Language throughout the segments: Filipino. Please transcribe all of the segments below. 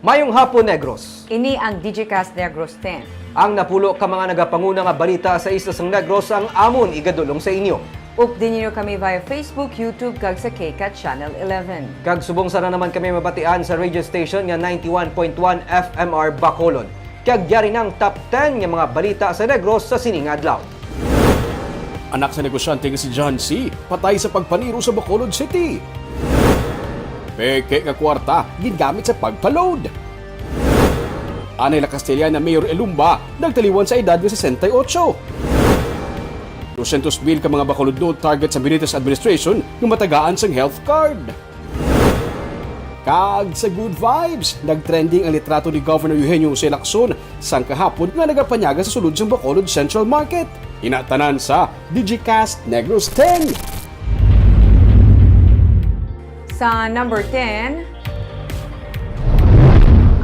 Mayong hapon, Negros. Ini ang Digicast Negros 10. Ang napulo ka mga nagapanguna nga balita sa Isla sang Negros ang amon igadulong sa inyo. Update niyo kami via Facebook, YouTube, kag sa KCAT Channel 11. Kag subong sana naman kami mabatian sa radio station nga 91.1 FMR Bacolod. Kag yari ng top 10 nga mga balita sa Negros sa sining adlaw. Anak sa negosyante nga si John C. patay sa pagpaniro sa Bacolod City. Peke nga kwarta, gingamit sa pagpaload. Anay La Castellana Mayor Elumba, nagtaliwan sa edad ng 68. 200,000 ka mga Bacolod target sa Benitez Administration ng matagaan sang health card. Kag sa good vibes, nagtrending ang litrato ni Governor Eugenio Jose Lacson sang kahapon nga nagapanyaga sa sulod sang Bacolod Central Market. Inatanan sa Digicast Negros 10. Sa number 10,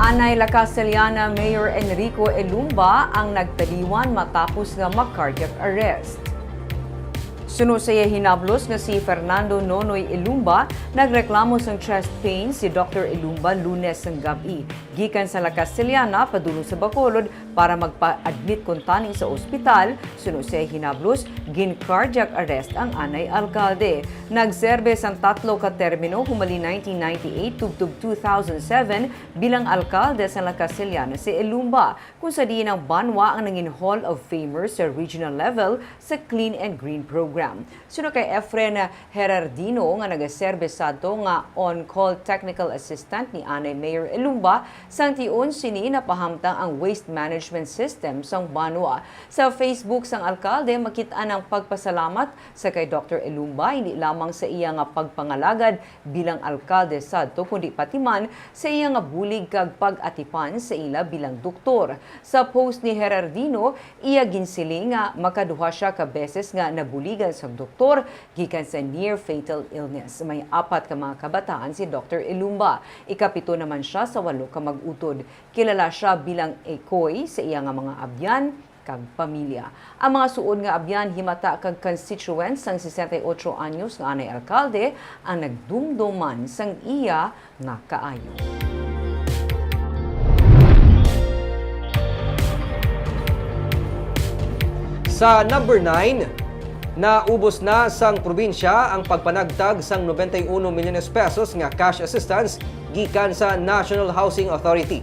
Anay La Castellana Mayor Enrico Elumba ang nagtaliwan matapos nga mag-cardiac arrest. Sunod sa iya hinablos nga si Fernando Nonoy Elumba, nagreklamo sang chest pain si Dr. Elumba Lunes ng gabi. Gikan sa La Castellana, padulong sa Bacolod para magpa-admit kuntaning sa ospital. Sunod sa iya hinablos, gin-cardiac arrest ang anay alkalde. Nagserbe sang 3 ka termino humali 1998 tugtog 2007 bilang alkalde sa La Castellana si Elumba, kung sa diin ang banwa ang nangin Hall of Famers sa regional level sa Clean and Green Program. Sunod kay Efren Herardino nga nagaserbe sadto nga on-call technical assistant ni Anay Mayor Elumba sang tiun sini napahamtang ang waste management system sang banwa. Sa Facebook sang alkalde makita-an ang pagpasalamat sa kay Dr. Elumba hindi lamang sa iya nga pagpangalagad bilang alkalde sadto kundi pati man sa iya nga bulig kag pag-atipan sa ila bilang doktor. Sa post ni Herardino, iya ginsiling nga makaduha siya ka beses nga nabuligan sa doktor gikan sa near-fatal illness. May 4 ka mga kabataan si Dr. Elumba. Ikapito naman siya sa 8 ka mag-utod. Kilala siya bilang ekoy sa iya nga mga abyan kag pamilya. Ang mga suod nga abyan himata kag constituents sang 68 anyos nga anay alkalde ang nagdumduman sang iya nga kaayo. Sa number 9, naubos na sang probinsya ang pagpanagtag sang 91 milyones pesos nga cash assistance gikan sa National Housing Authority.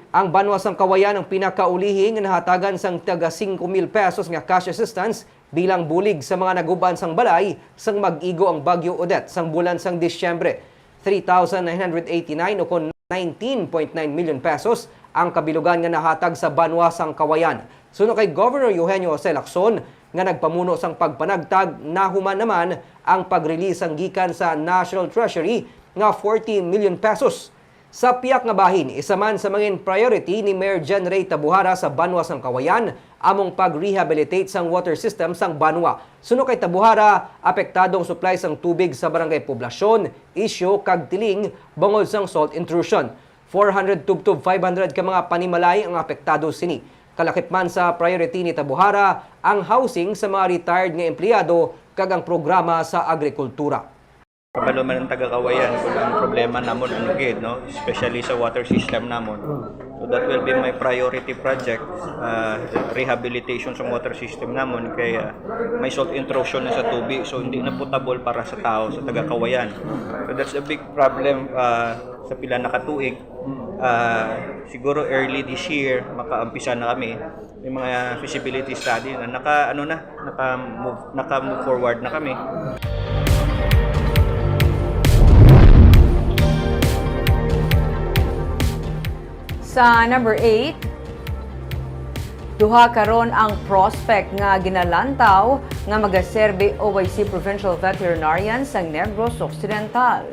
Ang banwa sang Kawayan ang pinakaulihi nga nahatagan sang taga 5,000 pesos nga cash assistance bilang bulig sa mga naguban sang balay sang mag-igo ang Bagyo Odette sang bulan sang Disyembre. 3,989 o kon 19.9 million pesos ang kabilugan nga nahatag sa banwa sang Kawayan. Sunod kay Governor Eugenio Jose Lacson nga nagpamuno sang pagpanagtag, nahuman naman ang pag-release ang gikan sa National Treasury nga 40 million pesos. Sa piyak nga bahin, isa man sa mga priority ni Mayor Jen Ray Tabuhara sa banwa sang Kawayan among pag-rehabilitate sang water system sang banwa. Sunod kay Tabuhara, apektadong supply sang tubig sa barangay Poblasyon, Isyo, kag Tiling bangod sang salt intrusion. 400 tubtub 500 ka mga panimalay ang apektado sini. Kalakip man sa priority ni Tabuhara ang housing sa mga retired nga empleyado kag ang programa sa agrikultura. Kabalo man ang taga-Kawayan kung ang problema namon ano gid, no? Especially sa water system namon. So that will be my priority project, rehabilitation sa water system namon kay may salt intrusion na sa tubig, so hindi na potable para sa tao sa taga-Kawayan. So that's a big problem sa pila na katuig. Siguro early this year makaumpisa na kami. May mga feasibility study na naka-move forward na kami. Sa number 8, duha karon ang prospect nga ginalantaw nga magaserbe OIC Provincial Veterinarian sang Negros Occidental.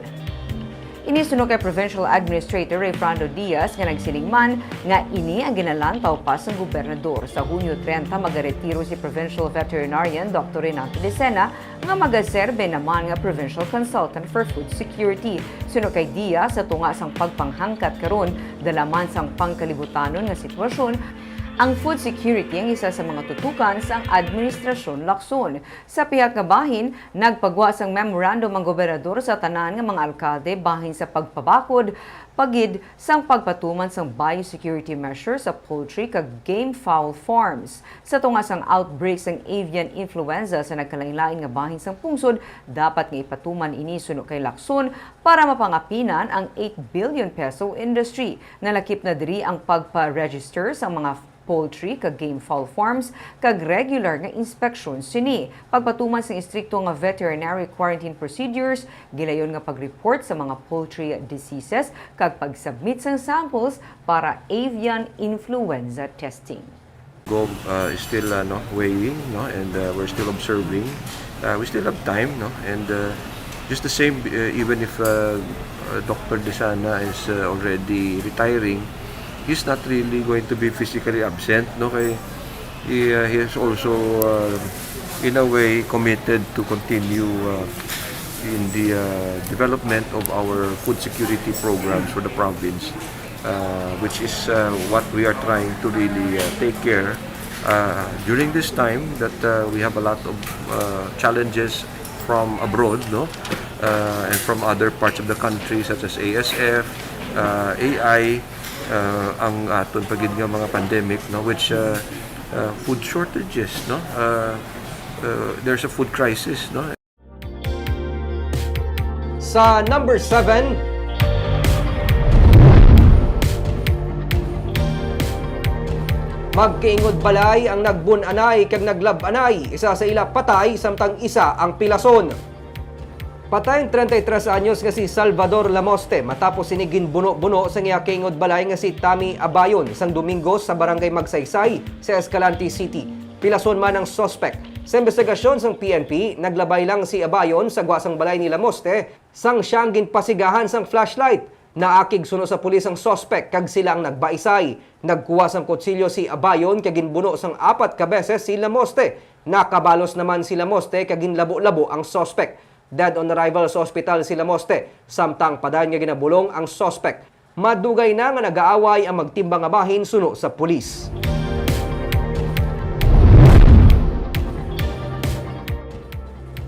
Inisunod kay Provincial Administrator Refrando Diaz nga nagsiling man nga ini ang ginalantaw pa sa gobernador. Sa Hunyo 30 magaretiro si Provincial Veterinarian Dr. Renato Decena nga magaserbe naman nga Provincial Consultant for Food Security. Sunod kay Diaz sa tunga sang pagpanghangkat karon dalaman sang pangkalibutanon nga sitwasyon Ang food security ang isa sa mga tutukan sa Administrasyon Lacson. Sa pihak nga bahin, nagpagwa sang memorandum ang gobernador sa tanan nga mga alkalde bahin sa pagpabakod pagid sang pagpatuman sang biosecurity measures sa poultry kag game fowl farms. Sa tunga sang outbreak sang avian influenza sa nagkalain-lain nga bahin sang pungsod, dapat nga ipatuman ini suno kay Lacson para mapangapinan ang 8 billion peso industry. Nalakip na diri ang pagpa-register sa mga poultry kag game fowl farms kag regular nga inspeksyon sini. Pagpatuman sa istrikto nga veterinary quarantine procedures, gilayon nga pag-report sa mga poultry diseases kag pag-submit sang samples para avian influenza testing. Gov is still weighing, and we're still observing. We still have time, and just the same, even if Dr. Desana is already retiring, he's not really going to be physically absent, kay he is also in a way committed to continue in the development of our food security programs for the province, which is what we are trying to really take care during this time that we have a lot of challenges from abroad, and from other parts of the country such as ASF, AI, ang aton pagid nga mga pandemic, which food shortages, there's a food crisis, Sa number 7, magkiingod balay ang nagbun-anay kag naglab-anay, isa sa ila patay samtang isa ang pilason. Patay ang 33 anyos nga si Salvador Lamoste matapos sinigin buno-buno sa iya kiingod balay nga si Tami Abayon sang Domingo sa barangay Magsaysay sa Escalante City. Pilason man ang suspect. Sa investigasyon sang PNP, naglabay lang si Abayon sa gwasang balay ni Lamoste sang siyang ginpasigahan sang flashlight. Naakig suno sa pulis ang suspect kag sila ang nagbaisay. Nagkuha sang kutsilyo si Abayon kag ginbuno sang 4 ka beses si Lamoste. Nakabalos naman si Lamoste kag ginlabo-labo ang suspect. Dead on arrival sa ospital si Lamoste, samtang padayon nga ginabulong ang suspect. Madugay na nga nag-aaway ang magtimbang nga bahin suno sa pulis.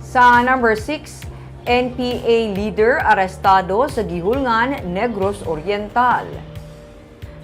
Sa number 6, NPA leader arestado sa gihulngan Negros Oriental.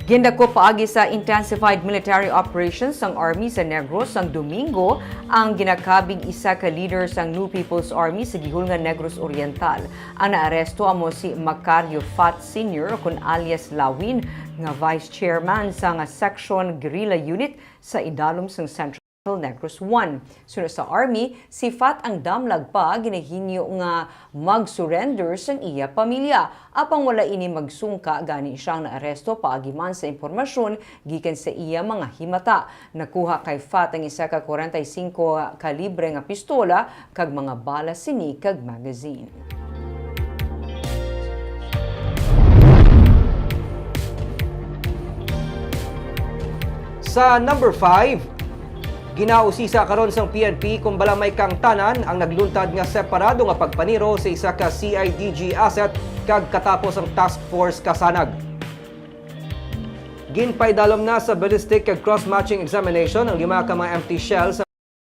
Gindako paagi sa intensified military operations sang Army sa Negros sang Domingo ang ginakabig isa ka leader sang New People's Army sa gihulngan Negros Oriental. Ang naaresto amo si Macario Fat Sr. kun alias Lawin nga Vice Chairman sa nga Section Guerrilla Unit sa idalom sang Central Negros 1. Sunod sa Army, si Fat ang damlag pa ginahinyo nga mag-surrender sang iya pamilya. Apang wala ini magsungka gani siyang naaresto paagiman sa impormasyon gikan sa iya mga himata. Nakuha kay Fat ang isa ka 45 kalibre nga pistola kag mga bala sini kag magazine. Sa number 5, ginausisa karon sang PNP kung bala may kang tanan ang nagluntad nga separado nga pagpaniro sa isa ka CIDG asset kag katapos ang task force kasanag. Ginpaidalom na sa ballistic kag cross-matching examination ang 5 ka mga empty shells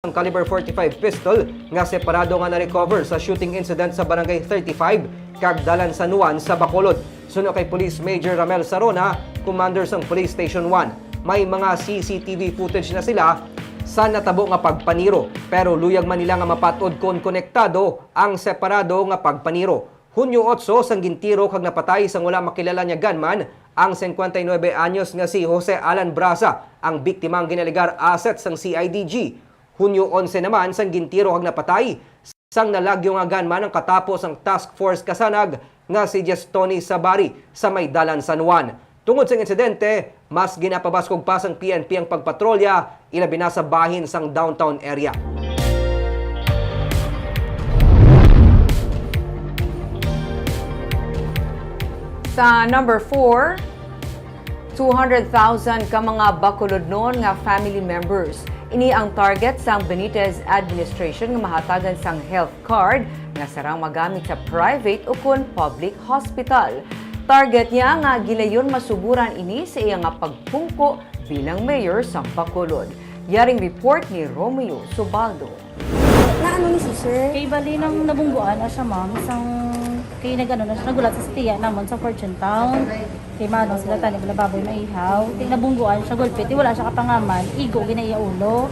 ang caliber 45 pistol nga separado nga na-recover sa shooting incident sa barangay 35 kag Dalan San Juan sa Bacolod. Suno kay Police Major Ramel Sarona, commander sang Police Station 1. May mga CCTV footage na sila sa natabo nga pagpaniro, pero luyag man nila nga mapatod kon konektado ang separado nga pagpaniro. Hunyo 8 sang gintiro kag napatay sang wala makilala niya gunman ang 59 anyos nga si Jose Alan Brasa, ang biktimang ginaligar asset sang CIDG. Hunyo 11 naman sang gintiro kag napatay sang nalagyo nga gunman ang katapos ang task force kasanag nga si Tony Sabari sa may Dalan San Juan. Tungod sa insidente, mas ginapabaskog pa sang PNP ang pagpatrolya, ilabi na sa bahin sang downtown area. Sa number 4, 200,000 ka mga Bacolodnon nga family members. Ini ang target sang Benitez administration nga mahatagan sang health card nga sarang magamit sa private o kun public hospital. Target niya nga gilayon masuburan ini sa iya nga pagpungko bilang mayor sa Bacolod. Yaring report ni Romeo Subaldo. Naano ni si sir? Kay bali nang nabungguan na siya ma'am, isang kay nagano na siya nagulat sa tiya namon sa Fortune Town. Kay manong sila tani wala baboy maihaw. Kay nabungguan siya gulpit, wala siya kapangaman, igo ginaiya ulo.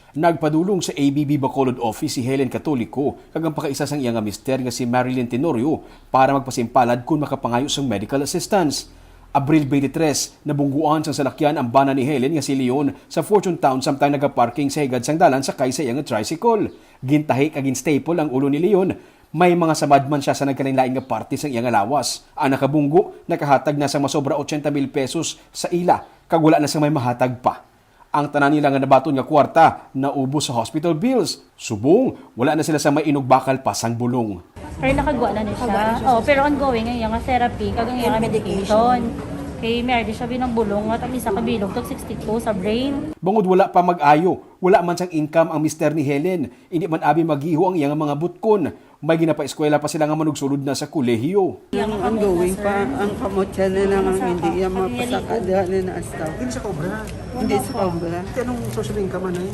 Nagpadulong sa ABB Bacolod office si Helen Catolico kagang pakaisa sang iyang mister nga si Marilyn Tenorio para magpasimpalad kung makapangayo sang medical assistance. Abril 23, nabungguan sang salakyan ang bana ni Helen nga si Leon sa Fortune Town samtang nagaparking sa higad sang dalan sakay sa iyang tricycle. Gintahi kagin staple ang ulo ni Leon. May mga samadman siya sa nagkalain-laing nga party sang iyang alawas. Ang nakabunggo, nakahatag na sa masobra 80,000 pesos sa ila, kag wala na sang may mahatag pa. Ang tanan nila nga nabaton nga kwarta naubos sa hospital bills. Subong, wala na sila sa may inugbakal pa sang bulong. Pero nakagwa na siya. Oh, pero ongoing ang iyang therapy, kagang iyang medication. Kay meron siya binang bulong at ang isa kabilog tog 62 sa brain. Bangod wala pa mag-ayo, wala man sang income ang mister ni Helen. Hindi man abi maghiho ang iyang mga butkon. May ginapa-eskwela pa sila nga manugsulod na sa kolehiyo. Ang ongoing pa, ang kamotya na lang ang hindi yan mapasakadahan na astaw. Hindi sa cobra. Hindi sa kabra. Kasi anong social income ano eh?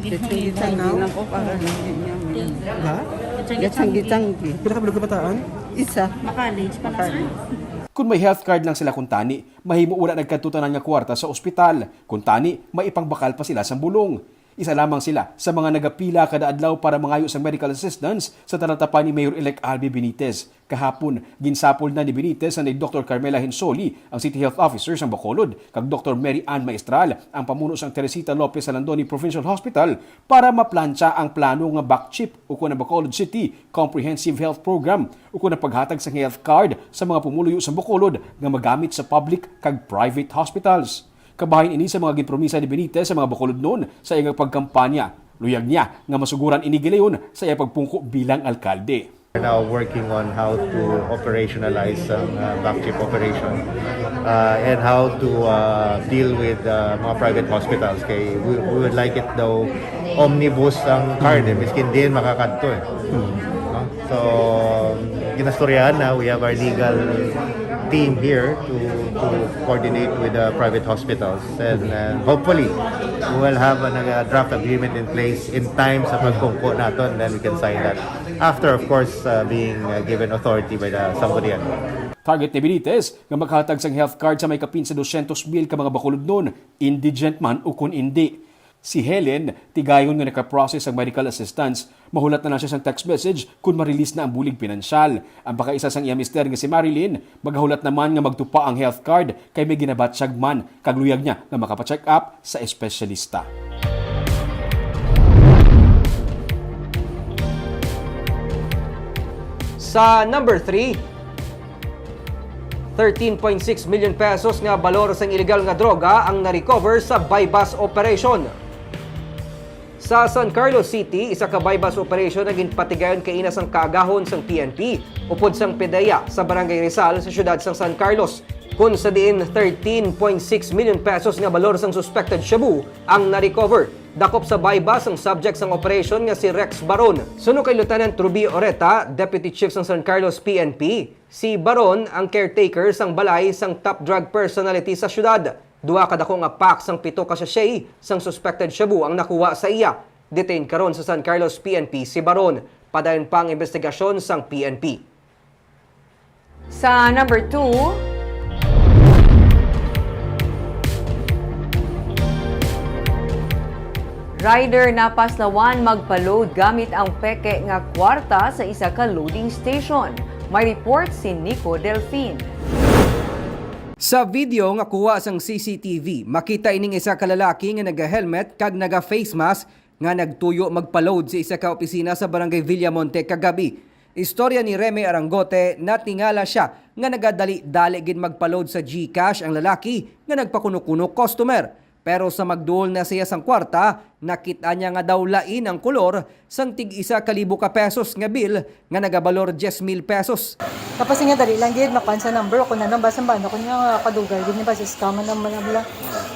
Gitsang-gitsang lang ko para hindi niya may. Ha? Gitsang-gitsang. Pinakabilog na bataan? Isa. College pa na sir. Kung may health card lang sila kuntani, mahimo wala nagkatutanan nga kwarta sa ospital. Kuntani, may ipangbakal pa sila sa bulong. Isa lamang sila sa mga nagapila kada adlaw para mangayo sa medical assistance sa talatapan ni Mayor-elect Albi Benitez. Kahapon, ginsapol na ni Benitez ni Dr. Carmela Hinsoli, ang City Health Officer sa Bacolod, kag Dr. Mary Ann Maestral, ang pamuno sang Teresita Lopez Alandoni Provincial Hospital para maplantsa ang plano nga backchip o na Bacolod City Comprehensive Health Program o na paghatag sa health card sa mga pumuluyo sa Bacolod nga magamit sa public kag private hospitals. Kabahin ini sa mga ginpromisa ni Benitez sa mga Bacolod noon sa iyang pagkampanya. Luyag niya nga masuguran ini gilayon sa iyang pagpungko bilang alkalde. We're now working on how to operationalize some backchip operation and how to deal with mga private hospitals. Kay we would like it daw omnibus ang card miskin din makakadto eh. No? So ginastoryahan na, we have our legal team here to coordinate with the private hospitals and hopefully we will have a draft agreement in place in time sa pagpungko natin, then we can sign that after of course being given authority by the Sangguniang. Target ni Benitez nga maghatag sang health card sa may kapin sa 200,000 ka mga Bacolod noon, indigent man o kun hindi. Si Helen, tigayon nga nakaprocess ang medical assistance, mahulat na lang siya sang text message kung ma-release na ang bulig pinansyal. Ang pakaisa sang iya mister nga si Marilyn, maghahulat naman nga magtupa ang health card kay may ginabatsyag man, kagluyag niya nga makapacheck up sa espesyalista. Sa number 3, 13.6 million pesos nga balor sang illegal nga droga ang na-recover sa bypass operation. Sa San Carlos City, isa ka bypass operation na ginpatigayon kay inas ang kaagahon sang PNP upod sang PDEA sa Barangay Rizal sa siyudad sang San Carlos. Kung sa diin 13.6 million pesos nga balor sang suspected shabu ang na-recover. Dakop sa bypass ang subject sang operation nga si Rex Baron. Suno kay Lieutenant Rubio Oreta, Deputy Chief sang San Carlos PNP, si Baron ang caretaker sang balay sang top drug personality sa siyudad. Duha ka dako nga pack sang 7 ka sachet sang suspected shabu ang nakuha sa iya. Detained karon sa San Carlos PNP si Baron. Padayon pa ang investigasyon sang PNP. Sa number 2, rider na paslawan magpa-load gamit ang peke nga kwarta sa isa ka loading station. May report si Nico Delfin. Sa video nga kuha sang CCTV, makita ining isa ka lalaki nga naga-helmet kag naga-face mask nga nagtuyo magpa-load sa isa ka opisina sa Barangay Villamonte kagabi. Istorya ni Reme Arangote na tingala siya nga nagadali-dali gid magpa-load sa GCash ang lalaki nga nagpakuno-kuno customer. Pero sa magduol na siya sang kwarta, nakita niya nga daw lain ang kolor sang tig-1,000 ka pesos nga bill nga nagabalor 10,000 pesos. Tapos nga dali lang gid makuan sa number ko na nang basa ba ko nga kadugay gid ni ba sa scam naman na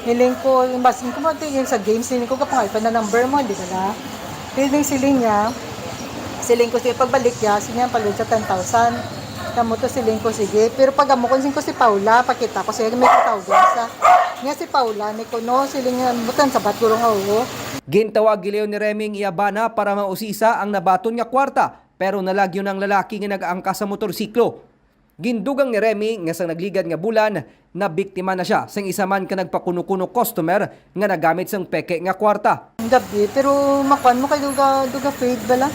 hiling ko yung basin ko matigil sa games hiling ko kapangay pa na number mo di ba la. Hiling siling ko siya pagbalik niya sinya palud sa 10,000. Kamo to siling ko, sige. Pero pag amo ko si Paula, pakita ko siya, may katawgan sa. Nga si Paula, ni ko no, siling butan sa batguro nga oo. Gintawag gileon ni Reming Iabana para mausisa ang nabaton nga kwarta pero nalagyo ng lalaki nga nag-aangka sa motorsiklo. Gindugang ni Remy nga sa nagligad nga bulan na biktima na siya sang isa man ka nagpakuno-kuno customer nga nagamit sang peke nga kwarta. Ang gabi, pero makuan mo kay duga fade bala.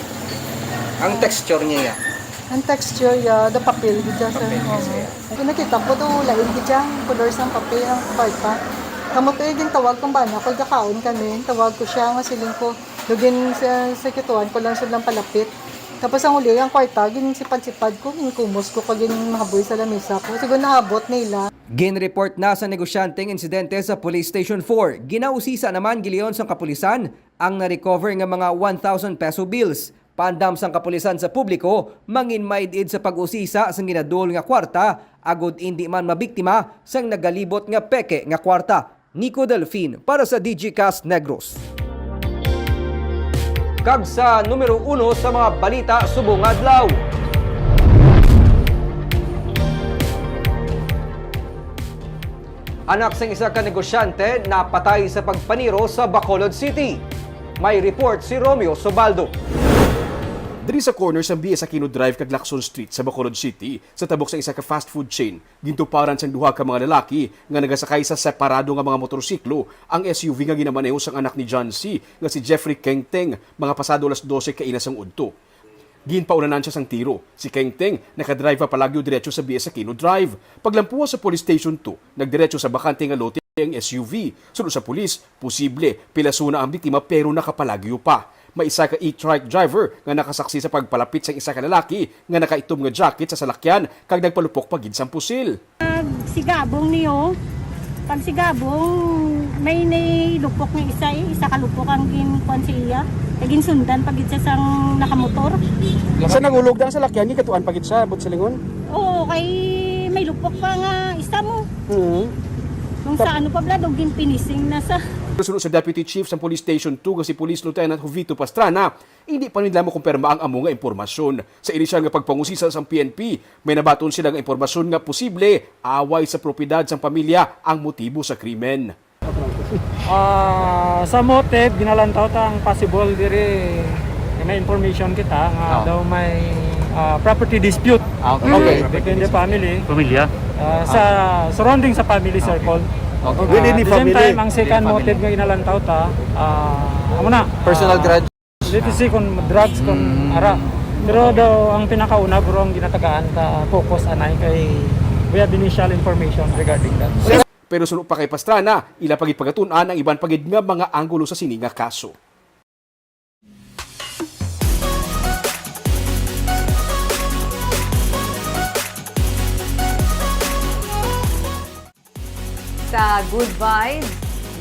Ang texture niya Ang texture ya, the papel gidya sa Kung nakita ko to, lain gidya, color sa papel ng kwarta. Kamo to din tawag kong bana, kung kakaon kami, tawag ko siya nga siling ko. Lugin sa kituan ko lang siya lang palapit. Tapos ang uli, ang kwarta, sipad-sipad ko, kumos ko kagin mahaboy sa lamesa ko. Siguro naabot nila. Gin-report na sa negosyanteng insidente sa Police Station 4. Ginausisa naman giliyon sang kapulisan ang na-recover nga mga 1,000 peso bills. Pandam sang kapulisan sa publiko, mangin maidid sa pag-usisa sang ginadul nga kwarta, agud hindi man mabiktima sang nagalibot nga peke nga kwarta. Nico Delfin para sa DGCast Negros. Kag sa numero 1 sa mga balita subong adlaw. Anak sang isa ka negosyante napatay sa pagpaniro sa Bacolod City. May report si Romeo Sobaldo. Diri sa corner sa BS Aquino Drive kag Lacson Street sa Bacolod City, sa tabok sa isa ka fast food chain, gintuparan sang duha ka mga lalaki nga nagasakay sa separado nga mga motorsiklo ang SUV nga ginamaneho sang anak ni John C. nga si Jeffrey Kengteng, mga pasado alas 12 kaina sang udto. Ginpaunanan siya sang tiro. Si Kengteng nakadrive pa palagyo diretso sa BS Aquino Drive. Paglampuan sa Police Station 2, nagdiretso sa bakante nga lote ang SUV. Sunod sa pulis, posible pilasuna ang biktima pero nakapalagyo pa. May isa ka e-trike driver nga nakasaksi sa pagpalapit sa isa ka lalaki nga nakaitom nga jacket sa salakyan kag nagpalupok pagid sang pusil. Sigabong niyo. Pag sigabong, may nilupok ng isa kalupok ang ginkuan siya. Kagin sundan pagid siya sang nakamotor. Sa nagulog ang salakyan, ni katuan pagit sa but silingon. Oo, kay may lupok pa nga isa mo. Kung sa ano pa bla, dogin pinising na sa... Sunod sa Deputy Chief sa Police Station 2 nga si Police Lieutenant Jovito Pastrana, hindi pa nila makumpirma ang amo nga impormasyon. Sa inisyal nga pagpangusisa sa PNP, may nabaton sila nga impormasyon nga posible away sa propiedad sang pamilya ang motibo sa krimen. Sa motive, ginalantaw ta ang possible diri may information kita nga daw may property dispute. Between the family. Pamilya? Sa surrounding sa family circle. Within the At the same family. time, ang second motive nga ginalantaw ta, Personal grudge. Literacy kung drugs kung ara. Pero daw ang pinakauna bro ang ginatagaan ta focus anay kay we have initial information regarding that. Pero sunod pa kay Pastrana, ila pagid pagatunan ang iban pagid nga mga anggulo sa sini nga kaso. Sa Good Vibes,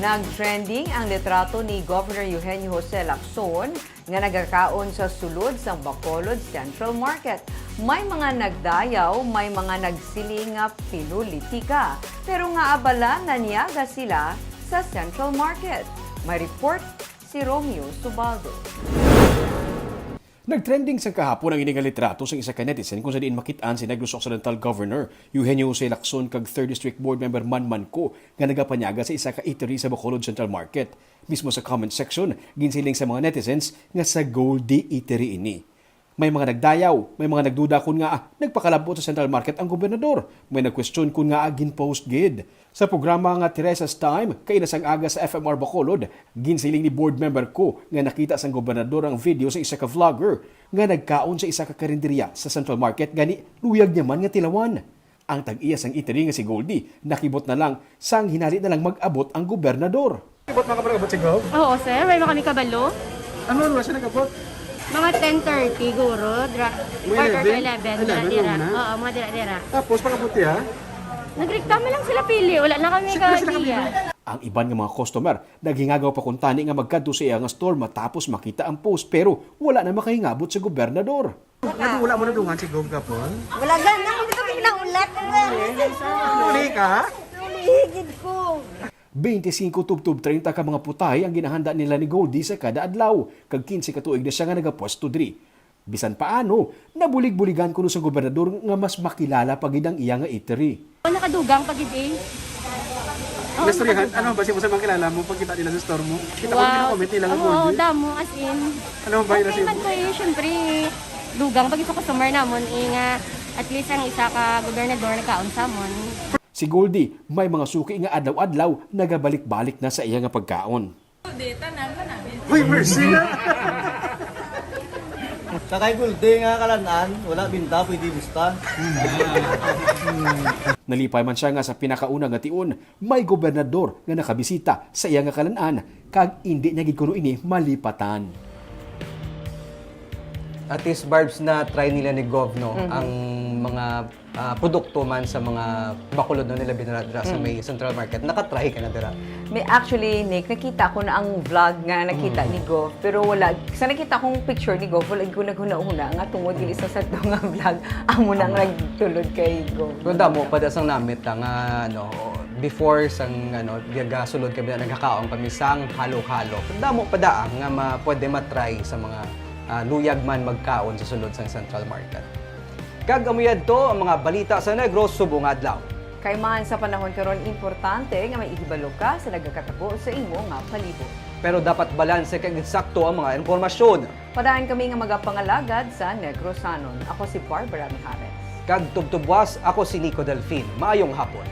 nag-trending ang litrato ni Governor Eugenio Jose Lacson nga nagakaon sa sulod sa Bacolod Central Market. May mga nagdayaw, may mga nagsiling nga pinulitika. Pero nga abala nga niyaga sila sa Central Market. May report si Romeo Subaldo. Nagtrending sa kahapon ang ining litrato sa isa ka netizen kung saan makitaan si Negros Occidental Governor Eugenio Jose Lacson kag 3rd District Board Member Manman Ko nga nagapanyaga sa isa ka eatery sa Bacolod Central Market. Mismo sa comment section, ginsiling sa mga netizens nga sa Goldie Eatery ini. May mga nagdayaw, may mga nagduda kun nga nagpakalabot sa Central Market ang gobernador. May nag-question kun nga ginpost gid. Sa programa nga Teresa's Time, kainasang aga sa FMR Bacolod, ginsiling ni board member ko nga nakita sang gobernador ang video sa isa ka vlogger nga nagkaon sa isa ka karinderya sa Central Market gani luyag niya man nga tilawan. Ang tag-iya sang eatery nga si Goldie, nakibot na lang sang hinali na lang mag-abot ang gobernador. Ibot mga kapag-abot si Gov? Oo sir, may mga kami kabalo. Ano siya nag-abot? Mga 10:30 siguro, quarter to 11. 11 na? Oo, mga dira-dira. Tapos pagkabuti ha? Nagreklamo lang sila pili, wala na kami ka-idea. Ang iban nga mga customer, naghingagaw pa kung tani nga magkadto sa iya nga store matapos makita ang post pero wala na makahingabot sa gobernador. Wala mo na dungan si Gov kapon? Wala ganang, hindi kami lang ulat. Uli ka? Higid ko. 25 tubtub 30 ka mga putay ang ginahanda nila ni Goldie sa kada adlaw, kag 15 ka tuig na siya nga nagapwesto diri. Bisan paano, nabulig-buligan kuno sa gobernador nga mas makilala pagid ang iya nga eatery. Nakadugang pagid eh. Nastorihan, ano ba siya mo sa mga kilala mo pagkita nila sa store mo? Kita ko comment nila nga Oo, Goldie. damo as in. Ano ba yun Okay man ko eh, syempre, dugang pagid sa customer namon nga at least ang isa ka gobernador nagkaon sa amon. Si Goldie, may mga suki nga adlaw-adlaw nagabalik-balik na sa iya nga pagkaon. Uy, mercy na! Sa kay Gulde nga kalanaan, wala binta, pwede busta. Nalipay man siya nga sa pinakauna nga tiun, may gobernador nga nakabisita sa iya nga kalan-an kag hindi niya gid kuno ini malipatan. At least, Barbs, na try nila ni Gov, no, ang mga produkto man sa mga bakulod no, nila binadra sa may Central Market. Nakatry ka na dira. May actually, Nick, nakita ko na ang vlog nga nakita ni Gov. Pero wala, sa nakita kong picture ni Gov, wala ko naguna-una nga tungod dili sa sato nga vlog. Amo nang nagtulod kay Gov. Kung damo, pada sang namit nga, ano, before sang, ano, biyaga sulod kami na nagkakaon kami sang halo-halo. Kung damo pada nga pwede matry sa mga luyag man magkaon sa sulod sang Central Market. Kag amuyad to ang mga balita sa Negros subong adlaw. Kay man sa panahon karon importante nga may ihibalo ka sa nagakatabo sa imo nga palibot. Pero dapat balanse kag eksakto ang mga impormasyon. Padaan kami nga magapangalagad sa Negrosanon. Ako si Barbara Mijares. Kag tubtubwas, ako si Nico Delfin. Maayong hapon.